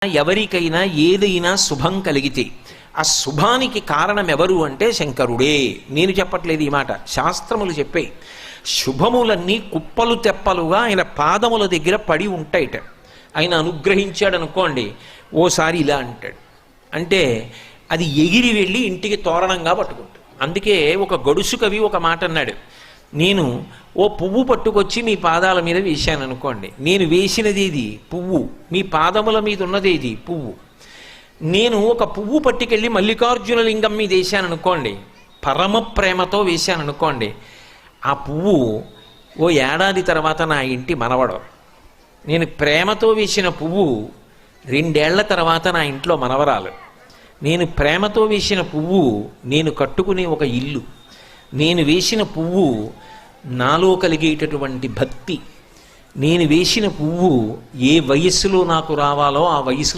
ఎవరికైనా ఏదైనా శుభం కలిగితే ఆ శుభానికి కారణం ఎవరు అంటే శంకరుడే. నేను చెప్పట్లేదు ఈ మాట, శాస్త్రములు చెప్పాయి. శుభములన్నీ కుప్పలు తెప్పలుగా ఆయన పాదముల దగ్గర పడి ఉంటాయిట. ఆయన అనుగ్రహించాడు అనుకోండి, ఓసారి ఇలా అంటాడు అంటే అది ఎగిరి వెళ్ళి ఇంటికి తోరణంగా పట్టుకుంటాడు. అందుకే ఒక గడుసు కవి ఒక మాట అన్నాడు, నేను ఓ పువ్వు పట్టుకొచ్చి మీ పాదాల మీద వేశాను అనుకోండి, నేను వేసినది ఇది పువ్వు, మీ పాదముల మీద ఉన్నది ఇది పువ్వు. నేను ఒక పువ్వు పట్టుకెళ్ళి మల్లికార్జున లింగం మీద వేశాను అనుకోండి, పరమ ప్రేమతో వేశాను అనుకోండి, ఆ పువ్వు ఓ ఏడాది తర్వాత నా ఇంటి మనవడు. నేను ప్రేమతో వేసిన పువ్వు 2 ఏళ్ల తర్వాత నా ఇంట్లో మనవరాలు. నేను ప్రేమతో వేసిన పువ్వు నేను కట్టుకునే ఒక ఇల్లు. నేను వేసిన పువ్వు నాలో కలిగేటటువంటి భక్తి. నేను వేసిన పువ్వు ఏ వయస్సులో నాకు రావాలో ఆ వయసు